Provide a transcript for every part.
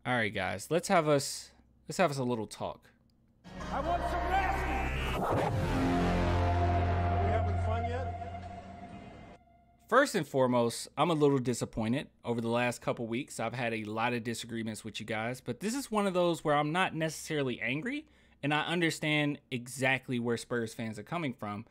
All right, guys, let's have us a little talk. I want some rest. Are we having fun yet? First and foremost, I'm a little disappointed. Over the last couple weeks, I've had a lot of disagreements with you guys, but this is one of those where I'm not necessarily angry, and I understand exactly where Spurs fans are coming from,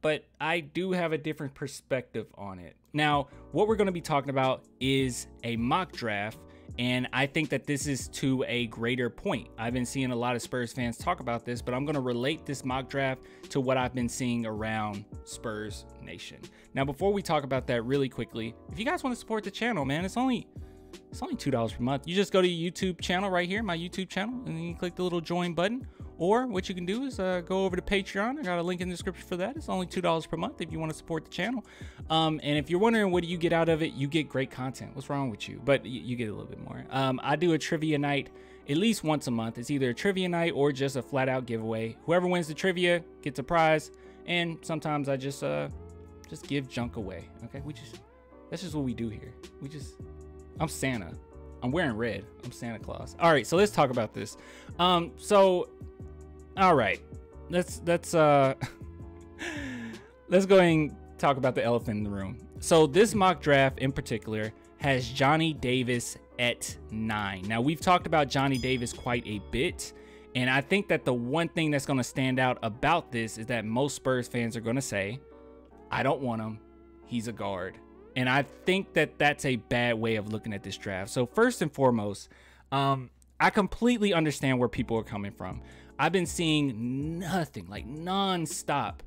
but I do have a different perspective on it. Now, what we're going to be talking about is a mock draft, and I think that this is to a greater point. I've been seeing a lot of Spurs fans talk about this, but I'm going to relate this mock draft to what I've been seeing around Spurs Nation. Now, before we talk about that really quickly, if you guys want to support the channel, man, it's only $2 per month. You just go to your YouTube channel right here, my YouTube channel, and then you click the little join button. Or what you can do is go over to Patreon. I got a link in the description for that. It's only $2 per month if you want to support the channel. And if you're wondering what do you get out of it, you get great content. What's wrong with you? But you get a little bit more. I do a trivia night at least once a month. It's either a trivia night or just a flat out giveaway. Whoever wins the trivia gets a prize. And sometimes I just give junk away. Okay, that's just what we do here. I'm Santa. I'm wearing red. I'm Santa Claus. All right, so let's talk about this. All right, let's go and talk about the elephant in the room. So this mock draft in particular has Johnny Davis at 9. Now, we've talked about Johnny Davis quite a bit, and I think that the one thing that's going to stand out about this is that most Spurs fans are going to say, I don't want him. He's a guard. And I think that that's a bad way of looking at this draft. So first and foremost, I completely understand where people are coming from. I've been seeing nothing like non-stop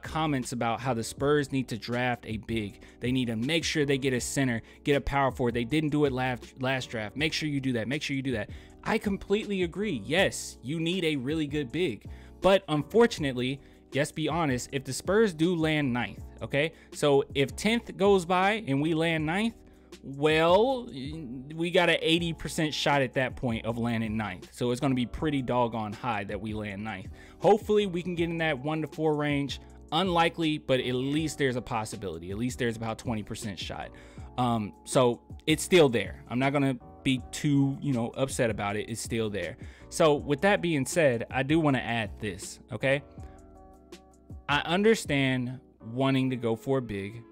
comments about how the Spurs need to draft a big. They need to make sure they get a center, get a power forward. They didn't do it last draft. Make sure you do that. Make sure you do that. I completely agree. Yes, you need a really good big. But unfortunately, let's be honest, if the Spurs do land 9th, okay? So if 10th goes by and we land 9th, well, we got an 80% shot at that point of landing 9th. So it's going to be pretty doggone high that we land 9th. Hopefully we can get in that 1 to 4 range. Unlikely, but at least there's a possibility. At least there's about 20% shot. So it's still there. I'm not going to be too, upset about it. It's still there. So with that being said, I do want to add this, okay? I understand wanting to go for a big,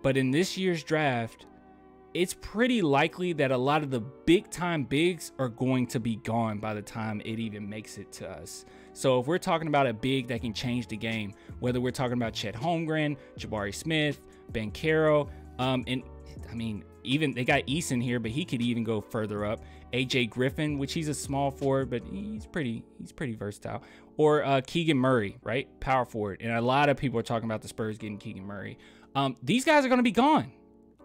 but in this year's draft, it's pretty likely that a lot of the big time bigs are going to be gone by the time it even makes it to us. So if we're talking about a big that can change the game, whether we're talking about Chet Holmgren, Jabari Smith, Ben Caro, and I mean, even they got Eason here, but he could even go further up. AJ Griffin, which he's a small forward, but he's pretty versatile. Or Keegan Murray, right? Power forward. And a lot of people are talking about the Spurs getting Keegan Murray. These guys are going to be gone.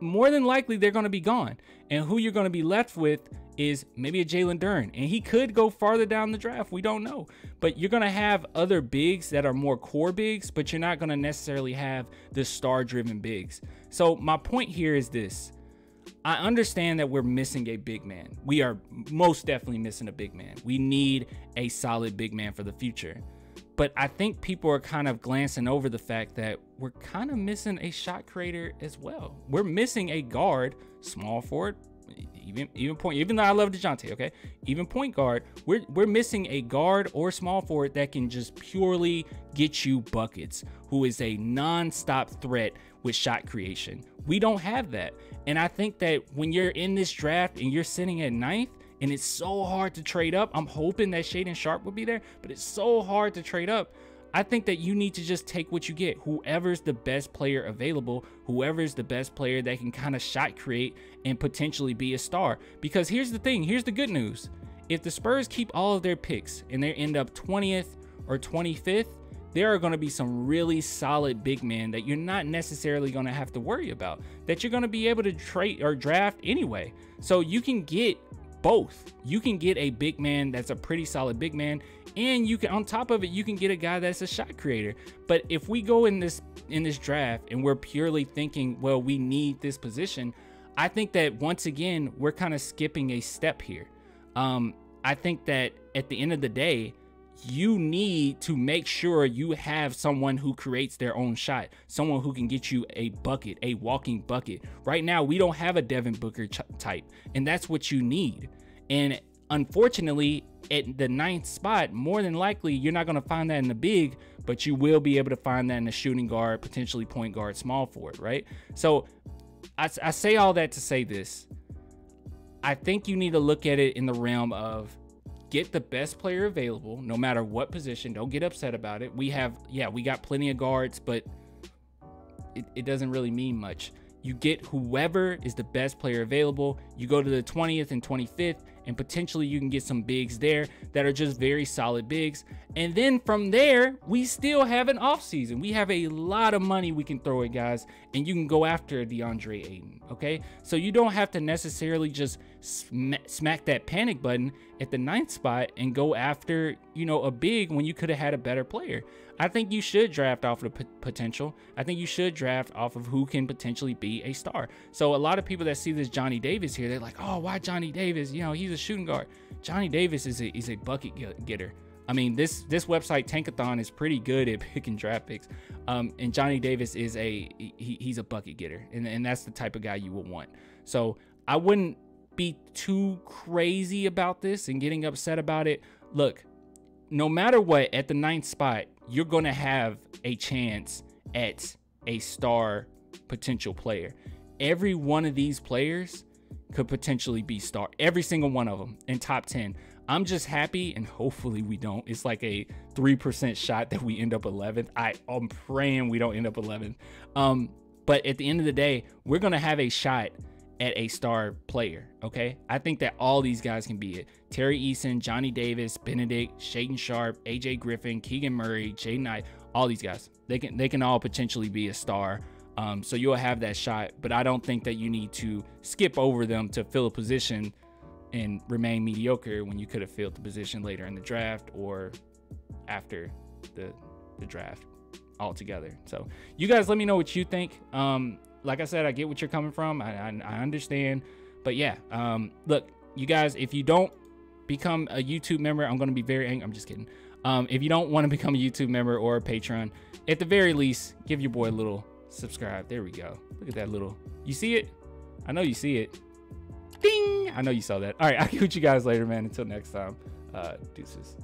More than likely, they're going to be gone. And who you're going to be left with is maybe a Jalen Duren. And he could go farther down the draft. We don't know. But you're going to have other bigs that are more core bigs, but you're not going to necessarily have the star-driven bigs. So my point here is this. I understand that we're missing a big man. We are most definitely missing a big man. We need a solid big man for the future. But I think people are kind of glancing over the fact that we're kind of missing a shot creator as well. We're missing a guard, small forward, even point, even though I love DeJounte, okay? Even point guard, we're missing a guard or small forward that can just purely get you buckets, who is a non-stop threat with shot creation. We don't have that. And I think that when you're in this draft and you're sitting at 9th, and it's so hard to trade up. I'm hoping that Shaedon Sharpe will be there, but it's so hard to trade up. I think that you need to just take what you get. Whoever's the best player available, whoever's the best player that can kind of shot create and potentially be a star. Because here's the thing, here's the good news. If the Spurs keep all of their picks and they end up 20th or 25th, there are going to be some really solid big men that you're not necessarily going to have to worry about, that you're going to be able to trade or draft anyway. So you can get both. You can get a big man that's a pretty solid big man, and you can, on top of it, you can get a guy that's a shot creator. But if we go in this draft and we're purely thinking, well, we need this position, I think that once again we're kind of skipping a step here. I think that at the end of the day, you need to make sure you have someone who creates their own shot, someone who can get you a bucket, a walking bucket. Right now, we don't have a Devin Booker type, and that's what you need. And unfortunately, at the 9th spot, more than likely, you're not going to find that in the big, but you will be able to find that in the shooting guard, potentially point guard, small forward, right? So I say all that to say this. I think you need to look at it in the realm of get the best player available, no matter what position. Don't get upset about it. We got plenty of guards, but it doesn't really mean much. You get whoever is the best player available. You go to the 20th and 25th, and potentially you can get some bigs there that are just very solid bigs. And then from there, we still have an offseason. We have a lot of money we can throw at guys, and you can go after DeAndre Ayton, okay? So you don't have to necessarily just smack that panic button at the 9th spot and go after, you know, a big when you could have had a better player. I think you should draft off of the potential. I think you should draft off of who can potentially be a star. So a lot of people that see this Johnny Davis here, they're like, oh, why Johnny Davis? You know, he's a shooting guard. Johnny Davis is a bucket getter. I mean, this website Tankathon is pretty good at picking draft picks. And Johnny Davis is he's a bucket getter. And that's the type of guy you would want. So I wouldn't be too crazy about this and getting upset about it. Look, no matter what, at the 9th spot, you're going to have a chance at a star potential player. Every one of these players could potentially be star. Every single one of them in top 10. I'm just happy, and hopefully we don't. It's like a 3% shot that we end up 11th. I'm praying we don't end up 11th. But at the end of the day, we're going to have a shot at a star player, okay? I think that all these guys can be it. Terry Eason, Johnny Davis, Benedict, Shaedon Sharpe, AJ Griffin, Keegan Murray, Jaden Knight, all these guys. They can all potentially be a star. So you'll have that shot, but I don't think that you need to skip over them to fill a position and remain mediocre when you could have filled the position later in the draft or after the draft altogether. So you guys let me know what you think. Like I said, I get what you're coming from. I understand. But yeah, look, you guys, if you don't become a YouTube member, I'm going to be very angry. I'm just kidding. If you don't want to become a YouTube member or a patron, at the very least, give your boy a little subscribe. There we go. Look at that little, you see it? I know you see it. Ding! I know you saw that. All right, I'll get with you guys later, man. Until next time, deuces.